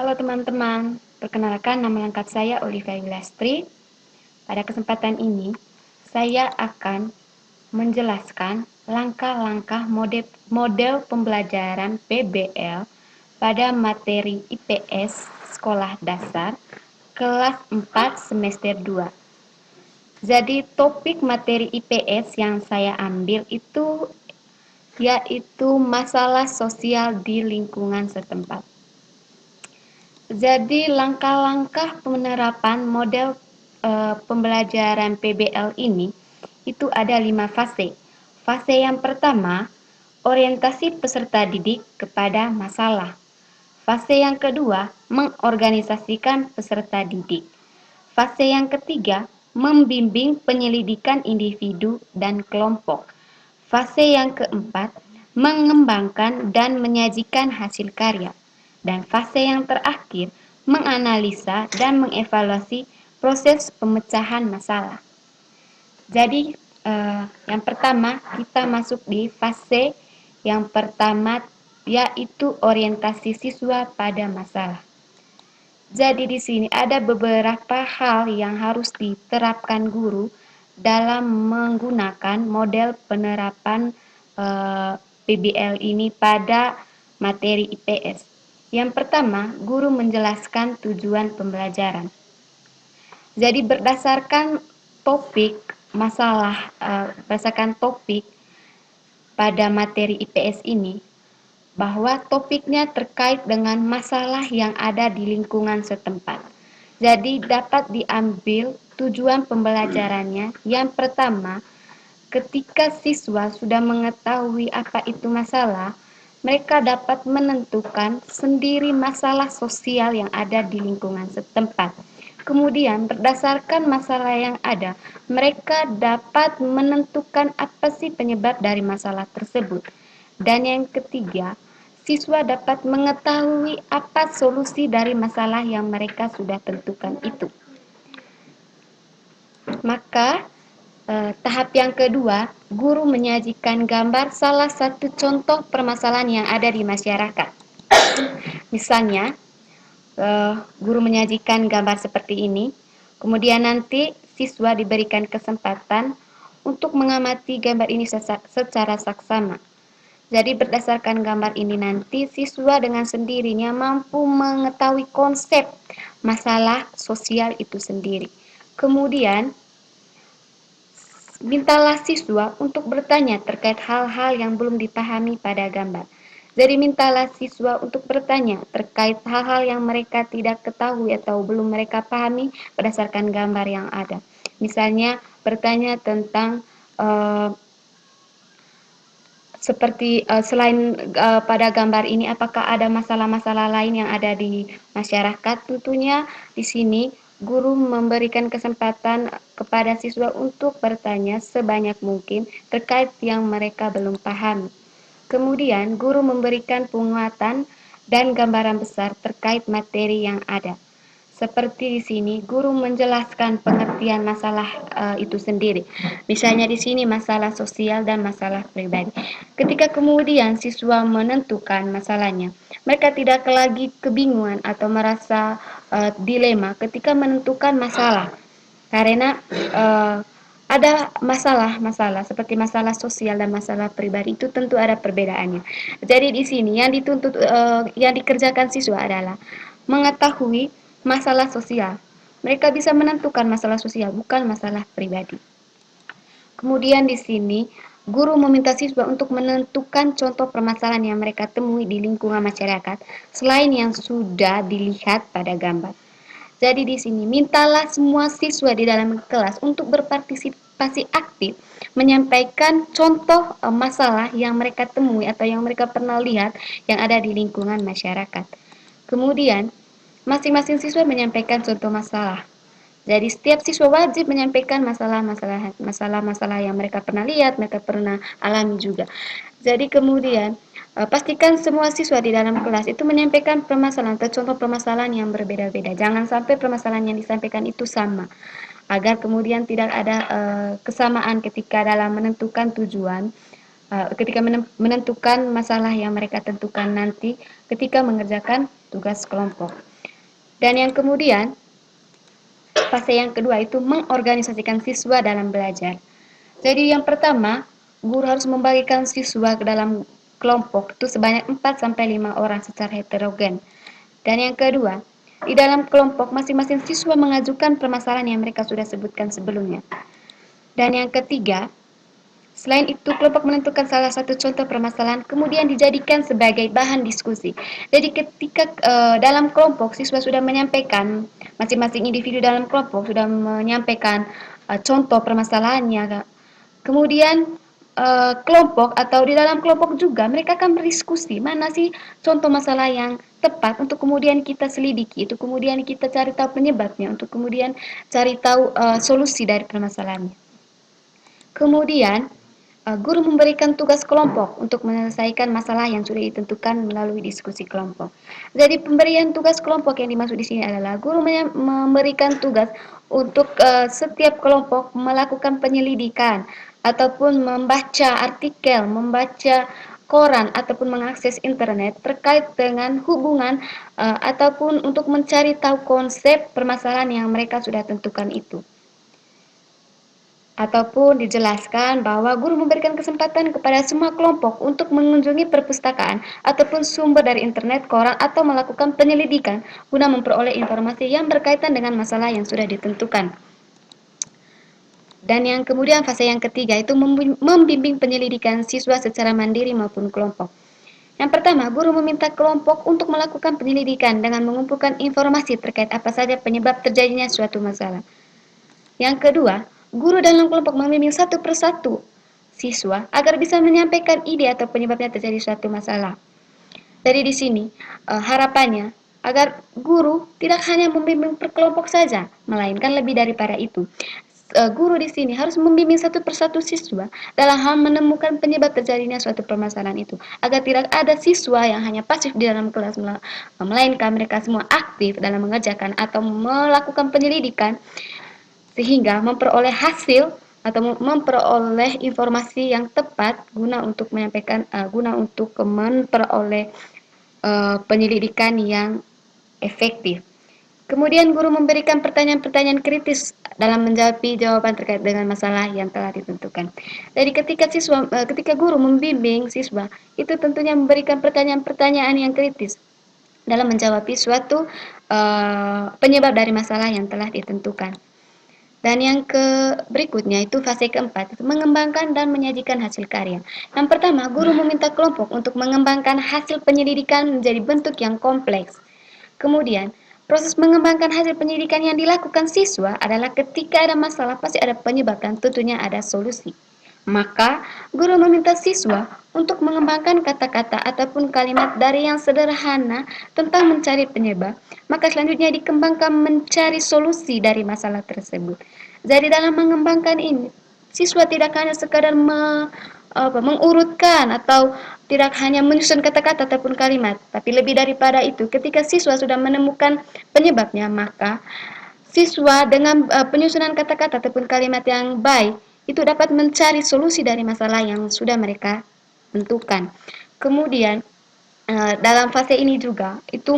Halo teman-teman, perkenalkan nama lengkap saya Olivia Wilastri. Pada kesempatan ini, saya akan menjelaskan langkah-langkah model pembelajaran PBL pada materi IPS Sekolah Dasar kelas 4 semester 2. Jadi topik materi IPS yang saya ambil itu yaitu masalah sosial di lingkungan setempat. Jadi langkah-langkah penerapan model pembelajaran PBL ini itu ada 5 fase. Fase yang pertama, orientasi peserta didik kepada masalah. Fase yang kedua, mengorganisasikan peserta didik. Fase yang ketiga, membimbing penyelidikan individu dan kelompok. Fase yang keempat, mengembangkan dan menyajikan hasil karya. Dan fase yang terakhir, menganalisa dan mengevaluasi proses pemecahan masalah. Jadi, yang pertama kita masuk di fase yang pertama, yaitu orientasi siswa pada masalah. Jadi di sini ada beberapa hal yang harus diterapkan guru dalam menggunakan model penerapan PBL ini pada materi IPS. Yang pertama, guru menjelaskan tujuan pembelajaran. Jadi berdasarkan topik berdasarkan topik pada materi IPS ini, bahwa topiknya terkait dengan masalah yang ada di lingkungan setempat. Jadi dapat diambil tujuan pembelajarannya. Yang pertama, ketika siswa sudah mengetahui apa itu masalah, mereka dapat menentukan sendiri masalah sosial yang ada di lingkungan setempat. Kemudian berdasarkan masalah yang ada, mereka dapat menentukan apa sih penyebab dari masalah tersebut. Dan yang ketiga, siswa dapat mengetahui apa solusi dari masalah yang mereka sudah tentukan itu. Maka tahap yang kedua, guru menyajikan gambar salah satu contoh permasalahan yang ada di masyarakat. Misalnya, guru menyajikan gambar seperti ini, kemudian nanti siswa diberikan kesempatan untuk mengamati gambar ini secara saksama. Jadi berdasarkan gambar ini nanti siswa dengan sendirinya mampu mengetahui konsep masalah sosial itu sendiri. Kemudian mintalah siswa untuk bertanya terkait hal-hal yang belum dipahami pada gambar. Jadi mintalah siswa untuk bertanya terkait hal-hal yang mereka tidak ketahui atau belum mereka pahami berdasarkan gambar yang ada. Misalnya bertanya tentang seperti selain pada gambar ini, apakah ada masalah-masalah lain yang ada di masyarakat? Tentunya di sini guru memberikan kesempatan kepada siswa untuk bertanya sebanyak mungkin terkait yang mereka belum pahami. Kemudian guru memberikan penguatan dan gambaran besar terkait materi yang ada. Seperti di sini, guru menjelaskan pengertian masalah itu sendiri. Misalnya di sini masalah sosial dan masalah pribadi. Ketika kemudian siswa menentukan masalahnya, mereka tidak lagi kebingungan atau merasa dilema ketika menentukan masalah. Karena ada masalah-masalah seperti masalah sosial dan masalah pribadi itu tentu ada perbedaannya. Jadi di sini yang dituntut yang dikerjakan siswa adalah mengetahui masalah sosial. Mereka bisa menentukan masalah sosial, bukan masalah pribadi. Kemudian di sini, guru meminta siswa untuk menentukan contoh permasalahan yang mereka temui di lingkungan masyarakat, selain yang sudah dilihat pada gambar. Jadi di sini, mintalah semua siswa di dalam kelas untuk berpartisipasi aktif, menyampaikan contoh masalah yang mereka temui atau yang mereka pernah lihat yang ada di lingkungan masyarakat. Kemudian, masing-masing siswa menyampaikan contoh masalah. Jadi setiap siswa wajib menyampaikan masalah-masalah yang mereka pernah lihat, mereka pernah alami juga. Jadi kemudian pastikan semua siswa di dalam kelas itu menyampaikan permasalahan atau contoh permasalahan yang berbeda-beda. Jangan sampai permasalahan yang disampaikan itu sama, agar kemudian tidak ada kesamaan ketika dalam menentukan tujuan, ketika menentukan masalah yang mereka tentukan nanti ketika mengerjakan tugas kelompok. Dan yang kemudian, fase yang kedua itu mengorganisasikan siswa dalam belajar. Jadi yang pertama, guru harus membagikan siswa ke dalam kelompok itu sebanyak 4 sampai 5 orang secara heterogen. Dan yang kedua, di dalam kelompok masing-masing siswa mengajukan permasalahan yang mereka sudah sebutkan sebelumnya. Dan yang ketiga, selain itu, kelompok menentukan salah satu contoh permasalahan, kemudian dijadikan sebagai bahan diskusi. Jadi ketika dalam kelompok siswa sudah menyampaikan, masing-masing individu dalam kelompok sudah menyampaikan contoh permasalahannya, kemudian kelompok atau di dalam kelompok juga mereka akan berdiskusi mana sih contoh masalah yang tepat untuk kemudian kita selidiki, itu kemudian kita cari tahu penyebabnya, untuk kemudian cari tahu solusi dari permasalahannya. Kemudian, guru memberikan tugas kelompok untuk menyelesaikan masalah yang sudah ditentukan melalui diskusi kelompok. Jadi pemberian tugas kelompok yang dimaksud di sini adalah guru memberikan tugas untuk setiap kelompok melakukan penyelidikan ataupun membaca artikel, membaca koran ataupun mengakses internet terkait dengan hubungan ataupun untuk mencari tahu konsep permasalahan yang mereka sudah tentukan itu. Ataupun dijelaskan bahwa guru memberikan kesempatan kepada semua kelompok untuk mengunjungi perpustakaan ataupun sumber dari internet, koran, atau melakukan penyelidikan guna memperoleh informasi yang berkaitan dengan masalah yang sudah ditentukan. Dan yang kemudian fase yang ketiga itu membimbing penyelidikan siswa secara mandiri maupun kelompok. Yang pertama, guru meminta kelompok untuk melakukan penyelidikan dengan mengumpulkan informasi terkait apa saja penyebab terjadinya suatu masalah. Yang kedua, guru dalam kelompok membimbing satu persatu siswa agar bisa menyampaikan ide atau penyebabnya terjadi suatu masalah. Dari di sini, harapannya agar guru tidak hanya membimbing per kelompok saja, melainkan lebih daripada itu. Guru di sini harus membimbing satu persatu siswa dalam hal menemukan penyebab terjadinya suatu permasalahan itu, agar tidak ada siswa yang hanya pasif di dalam kelas, melainkan mereka semua aktif dalam mengerjakan atau melakukan penyelidikan sehingga memperoleh hasil atau memperoleh informasi yang tepat guna untuk menyampaikan guna untuk memperoleh penyelidikan yang efektif. Kemudian guru memberikan pertanyaan-pertanyaan kritis dalam menjawab jawaban terkait dengan masalah yang telah ditentukan. Jadi ketika guru membimbing siswa, itu tentunya memberikan pertanyaan-pertanyaan yang kritis dalam menjawab suatu penyebab dari masalah yang telah ditentukan. Dan yang berikutnya itu fase keempat, itu mengembangkan dan menyajikan hasil karya. Yang pertama, guru meminta kelompok untuk mengembangkan hasil penyelidikan menjadi bentuk yang kompleks. Kemudian, proses mengembangkan hasil penyelidikan yang dilakukan siswa adalah ketika ada masalah pasti ada penyebab dan tentunya ada solusi. Maka, guru meminta siswa untuk mengembangkan kata-kata ataupun kalimat dari yang sederhana tentang mencari penyebab, maka selanjutnya dikembangkan mencari solusi dari masalah tersebut. Jadi dalam mengembangkan ini, siswa tidak hanya sekadar mengurutkan atau tidak hanya menyusun kata-kata ataupun kalimat, tapi lebih daripada itu, ketika siswa sudah menemukan penyebabnya, maka siswa dengan penyusunan kata-kata ataupun kalimat yang baik itu dapat mencari solusi dari masalah yang sudah mereka tentukan. Kemudian dalam fase ini juga itu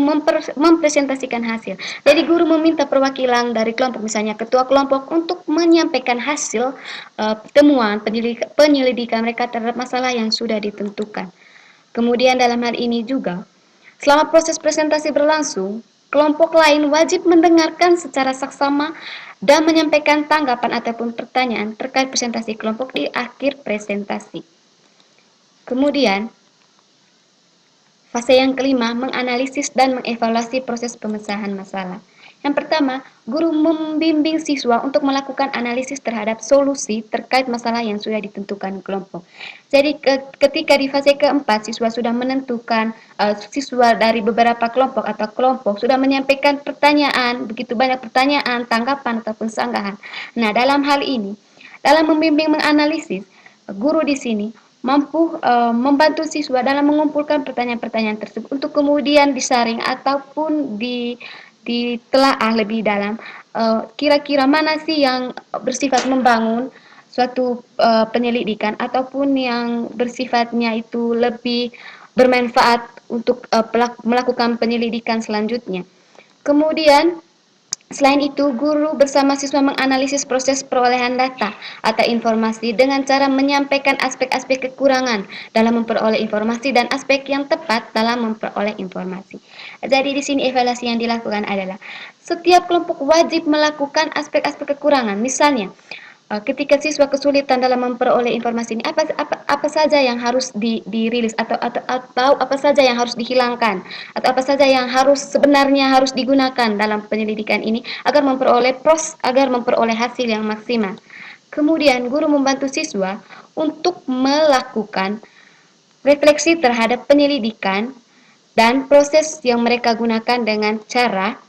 mempresentasikan hasil. Jadi guru meminta perwakilan dari kelompok, misalnya ketua kelompok, untuk menyampaikan hasil temuan penyelidikan mereka terhadap masalah yang sudah ditentukan. Kemudian dalam hal ini juga, selama proses presentasi berlangsung, kelompok lain wajib mendengarkan secara saksama dan menyampaikan tanggapan ataupun pertanyaan terkait presentasi kelompok di akhir presentasi. Kemudian, fase yang kelima, menganalisis dan mengevaluasi proses pemecahan masalah. Yang pertama, guru membimbing siswa untuk melakukan analisis terhadap solusi terkait masalah yang sudah ditentukan kelompok. Jadi ketika di fase keempat, siswa sudah menentukan, siswa dari beberapa kelompok atau kelompok sudah menyampaikan pertanyaan, begitu banyak pertanyaan, tanggapan, ataupun sanggahan. Nah, dalam hal ini, dalam membimbing menganalisis, guru di sini mampu membantu siswa dalam mengumpulkan pertanyaan-pertanyaan tersebut untuk kemudian disaring ataupun ditelaah lebih dalam, kira-kira mana sih yang bersifat membangun suatu penyelidikan ataupun yang bersifatnya itu lebih bermanfaat untuk melakukan penyelidikan selanjutnya. Kemudian, selain itu, guru bersama siswa menganalisis proses perolehan data atau informasi dengan cara menyampaikan aspek-aspek kekurangan dalam memperoleh informasi dan aspek yang tepat dalam memperoleh informasi. Jadi di sini evaluasi yang dilakukan adalah setiap kelompok wajib melakukan aspek-aspek kekurangan. Misalnya, ketika siswa kesulitan dalam memperoleh informasi ini, apa saja yang harus dirilis atau apa saja yang harus dihilangkan atau apa saja yang sebenarnya harus digunakan dalam penyelidikan ini agar memperoleh hasil yang maksimal. Kemudian guru membantu siswa untuk melakukan refleksi terhadap penyelidikan dan proses yang mereka gunakan dengan cara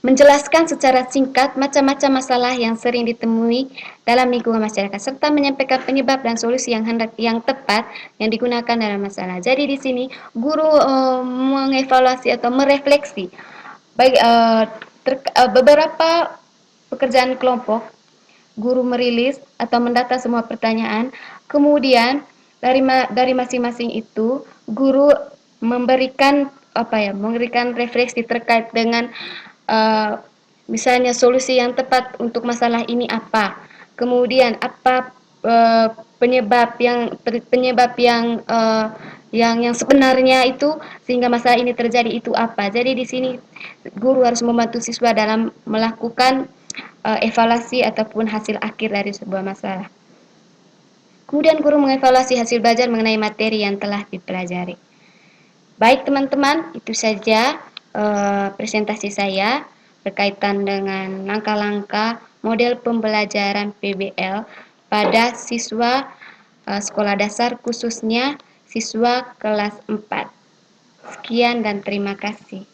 menjelaskan secara singkat macam-macam masalah yang sering ditemui dalam lingkungan masyarakat serta menyampaikan penyebab dan solusi yang tepat yang digunakan dalam masalah. Jadi di sini guru mengevaluasi atau merefleksi beberapa pekerjaan kelompok. Guru merilis atau mendata semua pertanyaan, kemudian dari masing-masing itu guru memberikan refleksi terkait dengan uh, misalnya solusi yang tepat untuk masalah ini apa, kemudian apa penyebab yang sebenarnya itu sehingga masalah ini terjadi itu apa. Jadi di sini guru harus membantu siswa dalam melakukan evaluasi ataupun hasil akhir dari sebuah masalah. Kemudian guru mengevaluasi hasil belajar mengenai materi yang telah dipelajari. Baik teman-teman, itu saja presentasi saya berkaitan dengan langkah-langkah model pembelajaran PBL pada siswa sekolah dasar khususnya siswa kelas 4. Sekian dan terima kasih.